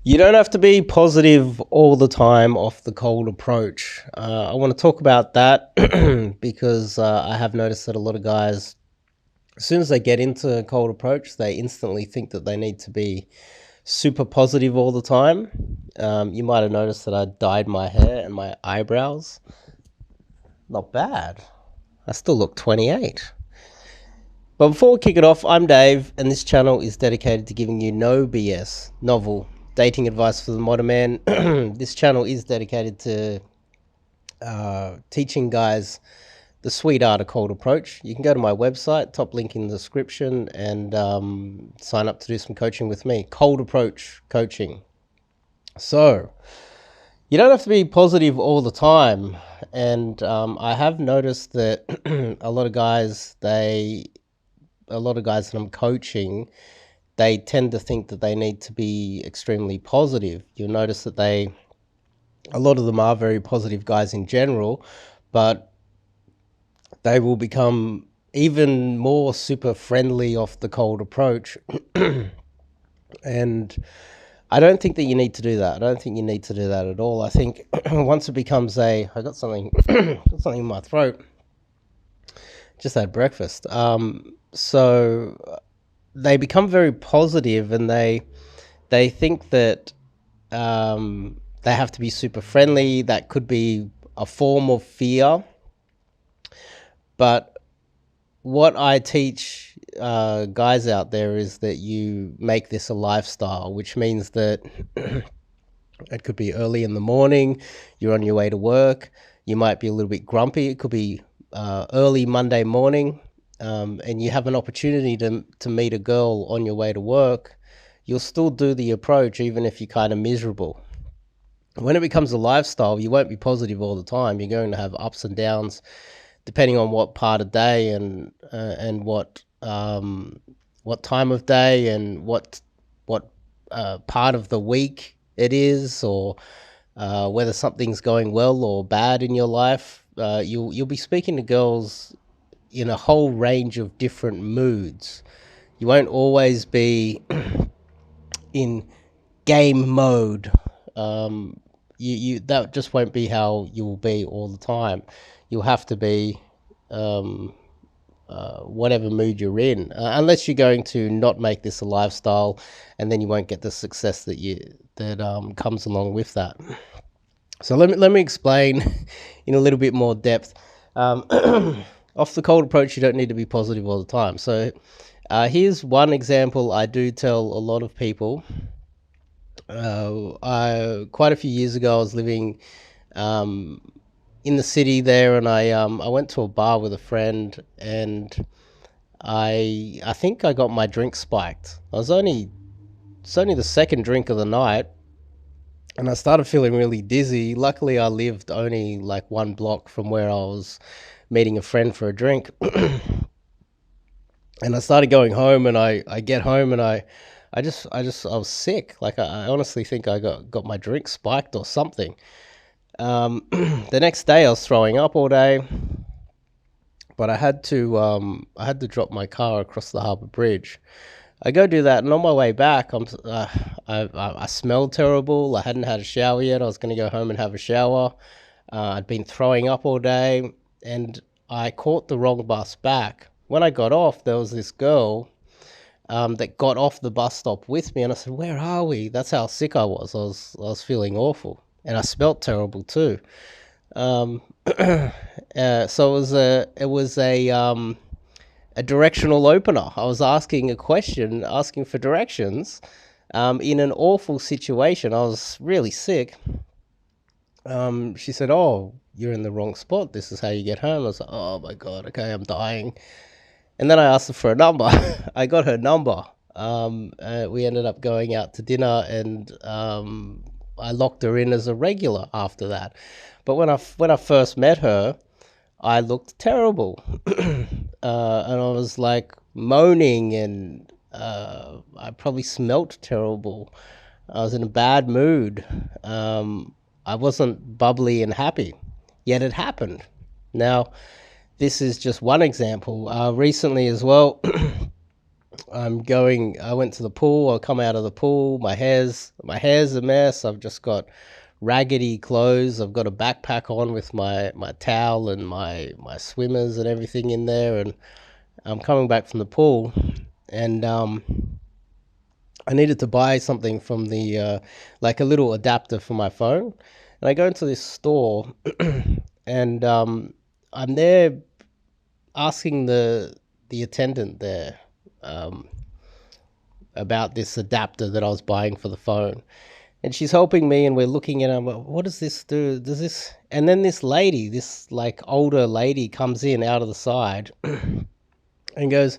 You don't have to be positive all the time off the cold approach. I want to talk about that because I have noticed that a lot of guys, as soon as they get into cold approach, they instantly think that they need to be super positive all the time. You might have noticed that I dyed my hair and my eyebrows. Not bad. I still look 28. But before we kick it off, I'm Dave, and this channel is dedicated to giving you no BS, novel, dating advice for the modern man. This channel is dedicated to teaching guys the sweet art of cold approach. You can go to my website, top link in the description, and sign up to do some coaching with me. Cold approach coaching. So, you don't have to be positive all the time. And I have noticed that a lot of guys that I'm coaching, they tend to think that they need to be extremely positive. You'll notice that a lot of them are very positive guys in general, but they will become even more super friendly off the cold approach. And I don't think that you need to do that. I don't think you need to do that at all. I think once it becomes I got something, got something in my throat. Just had breakfast. So they become very positive, and they think that they have to be super friendly. That could be a form of fear. But what I teach guys out there is that you make this a lifestyle, which means that it could be early in the morning, you're on your way to work, you might be a little bit grumpy. It could be early Monday morning, and you have an opportunity to meet a girl on your way to work. You'll still do the approach even if you're kind of miserable. When it becomes a lifestyle, you won't be positive all the time. You're going to have ups and downs depending on what part of day and what time of day and what part of the week it is, or whether something's going well or bad in your life. You'll be speaking to girls in a whole range of different moods. You won't always be in game mode. You that just won't be how you will be all the time. You'll have to be whatever mood you're in, unless you're going to not make this a lifestyle, and then you won't get the success that comes along with that. So let me explain in a little bit more depth. Off the cold approach, you don't need to be positive all the time. So here's one example I do tell a lot of people. Quite a few years ago, I was living in the city there, and I went to a bar with a friend, and I think I got my drink spiked. It's only the second drink of the night, and I started feeling really dizzy. Luckily, I lived only like one block from where I was meeting a friend for a drink. And I started going home, and I get home, and I was sick. Like I honestly think I got my drink spiked or something. The next day I was throwing up all day, but I had to drop my car across the harbour bridge. I go do that, and on my way back, I smelled terrible. I hadn't had a shower yet. I was going to go home and have a shower. I'd been throwing up all day, and I caught the wrong bus back. When I got off, there was this girl that got off the bus stop with me, and I said, "Where are we?" That's how sick I was. I was feeling awful, and I smelt terrible too. Um, so it was a directional opener. I was asking a question, asking for directions, in an awful situation. I was really sick. She said, "Oh, you're in the wrong spot. This is how you get home." I was like, "Oh my god, okay, I'm dying." And then I asked her for a number. I got her number. We ended up going out to dinner, and I locked her in as a regular after that. But when I first met her, I looked terrible, and I was like moaning, and I probably smelt terrible. I was in a bad mood. I wasn't bubbly and happy, yet it happened. Now, this is just one example. Recently as well, I went to the pool, I come out of the pool, my hair's a mess. I've just got raggedy clothes. I've got a backpack on with my towel and my swimmers and everything in there, and I'm coming back from the pool, and I needed to buy something from the like a little adapter for my phone, and I go into this store, and I'm there asking the attendant there um, about this adapter that I was buying for the phone, and she's helping me, and we're looking at it. I'm like, what does this do? Does this? And then this lady, this like older lady, comes in out of the side and goes,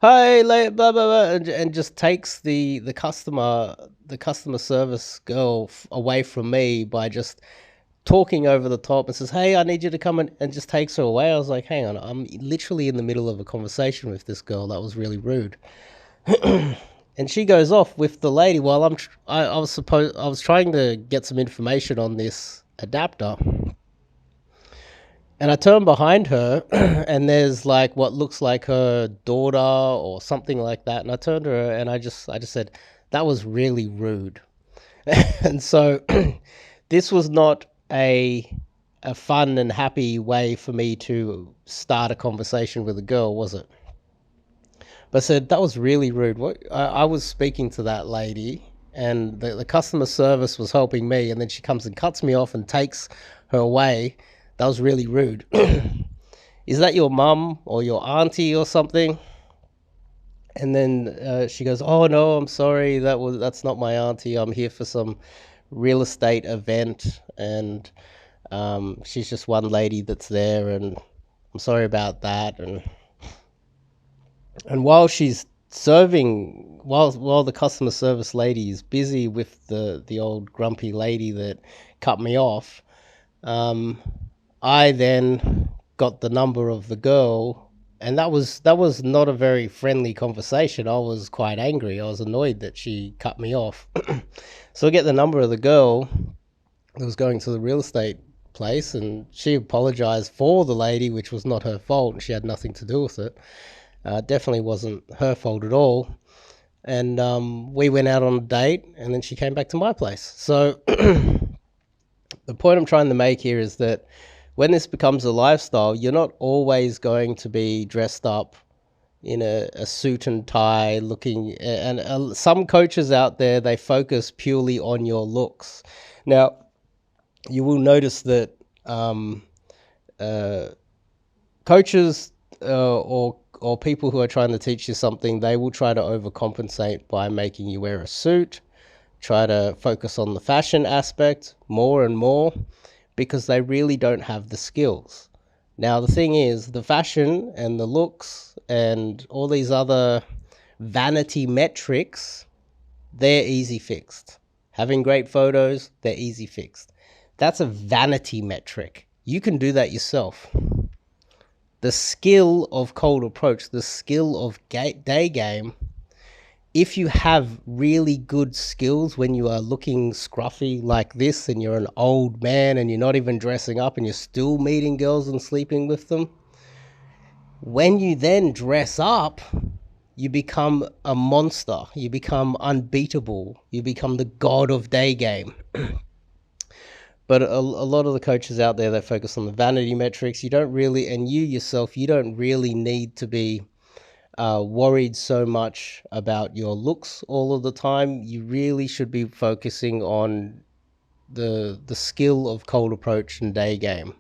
"Hi, blah blah blah," and just takes the customer service girl away from me by just talking over the top and says, "Hey, I need you to come," and just takes her away. I was like, "Hang on, I'm literally in the middle of a conversation with this girl. That was really rude." And she goes off with the lady while I was trying to get some information on this adapter, and I turn behind her, and there's like what looks like her daughter or something like that. And I turned to her, and I just said, "That was really rude." And so, this was not a fun and happy way for me to start a conversation with a girl, was it? But I said, "That was really rude." I was speaking to that lady, and the customer service was helping me, and then she comes and cuts me off and takes her away. That was really rude. Is that your mum or your auntie or something? And then she goes, "Oh no, I'm sorry. That's not my auntie. I'm here for some real estate event, and she's just one lady that's there, and I'm sorry about that." And while she's serving, while the customer service lady is busy with the old grumpy lady that cut me off, um, I then got the number of the girl, and that was not a very friendly conversation. I was quite angry. I was annoyed that she cut me off. So I get the number of the girl that was going to the real estate place, and she apologized for the lady, which was not her fault, and she had nothing to do with it. Definitely wasn't her fault at all. And we went out on a date, and then she came back to my place. So the point I'm trying to make here is that when this becomes a lifestyle, you're not always going to be dressed up in a suit and tie looking. And some coaches out there, they focus purely on your looks. Now, you will notice that uh, coaches or people who are trying to teach you something, they will try to overcompensate by making you wear a suit, try to focus on the fashion aspect more and more, because they really don't have the skills. Now, the thing is, the fashion and the looks and all these other vanity metrics, they're easy fixed. Having great photos, they're easy fixed. That's a vanity metric. You can do that yourself. The skill of cold approach, the skill of day game, if you have really good skills when you are looking scruffy like this and you're an old man and you're not even dressing up and you're still meeting girls and sleeping with them, when you then dress up, you become a monster. You become unbeatable. You become the god of day game. But a lot of the coaches out there that focus on the vanity metrics, you don't really, and you yourself, you don't really need to be worried so much about your looks all of the time. You really should be focusing on the skill of cold approach and day game.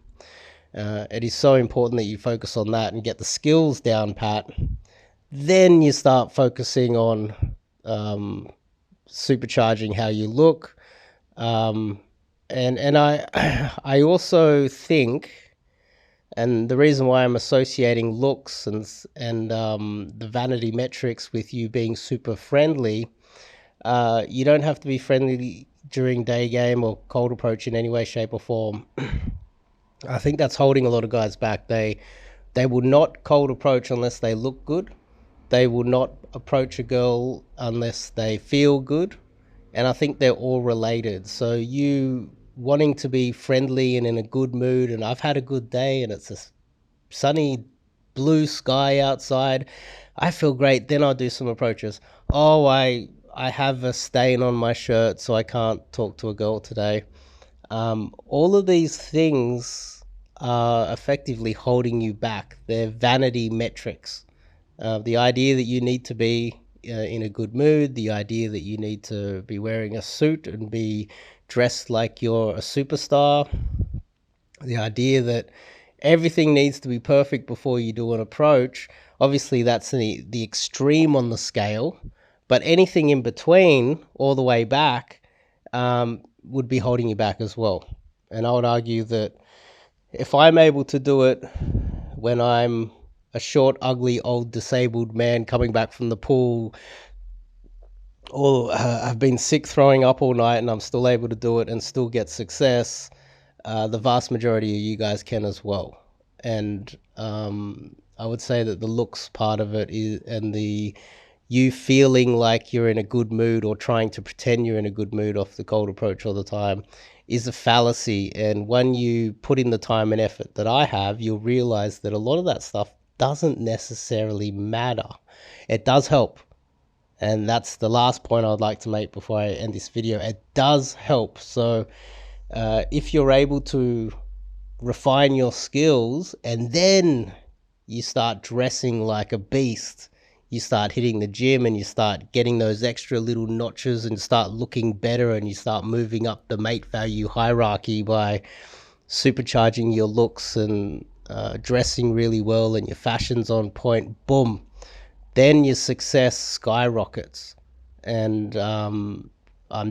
It is so important that you focus on that and get the skills down pat. Then you start focusing on supercharging how you look. And I also think, and the reason why I'm associating looks and the vanity metrics with you being super friendly, you don't have to be friendly during day game or cold approach in any way, shape, or form. I think that's holding a lot of guys back. They will not cold approach unless they look good. They will not approach a girl unless they feel good. And I think they're all related. So you wanting to be friendly and in a good mood, and I've had a good day and it's a sunny blue sky outside, I feel great. Then I'll do some approaches. Oh, I have a stain on my shirt, so I can't talk to a girl today. All of these things are effectively holding you back. They're vanity metrics. The idea that you need to be in a good mood, the idea that you need to be wearing a suit and be dressed like you're a superstar, the idea that everything needs to be perfect before you do an approach. Obviously, that's the extreme on the scale, but anything in between, all the way back, would be holding you back as well. And I would argue that if I'm able to do it when I'm a short, ugly, old, disabled man coming back from the pool, or I've been sick throwing up all night and I'm still able to do it and still get success, the vast majority of you guys can as well. And I would say that the looks part of it is, and the you feeling like you're in a good mood or trying to pretend you're in a good mood off the cold approach all the time, is a fallacy. And when you put in the time and effort that I have, you'll realize that a lot of that stuff doesn't necessarily matter. It does help. And that's the last point I'd like to make before I end this video. It does help. So if you're able to refine your skills and then you start dressing like a beast, you start hitting the gym and you start getting those extra little notches and start looking better, and you start moving up the mate value hierarchy by supercharging your looks and dressing really well and your fashion's on point, boom, then your success skyrockets. And I'm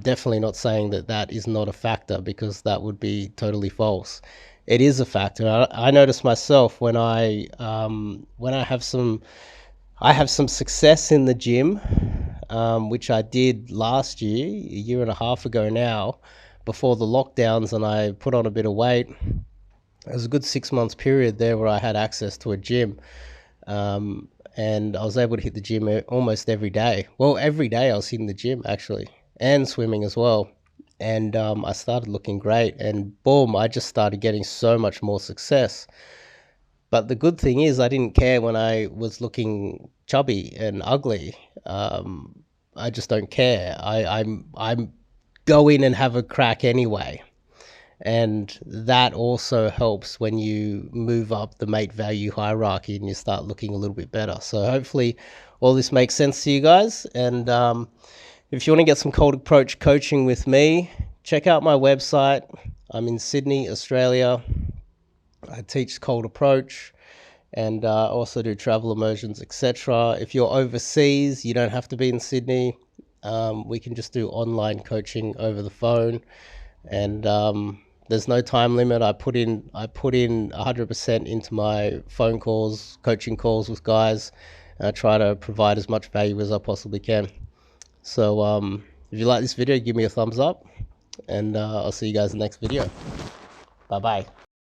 definitely not saying that that is not a factor, because that would be totally false. It is a factor. I notice myself when I have some success in the gym, which I did last year, a year and a half ago now, before the lockdowns, and I put on a bit of weight. It was a good 6 months period there where I had access to a gym. And I was able to hit the gym almost every day. Well, every day I was hitting the gym, actually, and swimming as well. And I started looking great, and boom, I just started getting so much more success. But the good thing is I didn't care when I was looking chubby and ugly. I just don't care. I'm go in and have a crack anyway. And that also helps when you move up the mate value hierarchy and you start looking a little bit better. So hopefully all this makes sense to you guys. And if you want to get some cold approach coaching with me, check out my website. I'm in Sydney, Australia. I teach cold approach and also do travel immersions, etc. If you're overseas, you don't have to be in Sydney. We can just do online coaching over the phone. And there's no time limit. I put in 100% into my phone calls, coaching calls with guys. And I try to provide as much value as I possibly can. So if you like this video, give me a thumbs up, and I'll see you guys in the next video. Bye bye.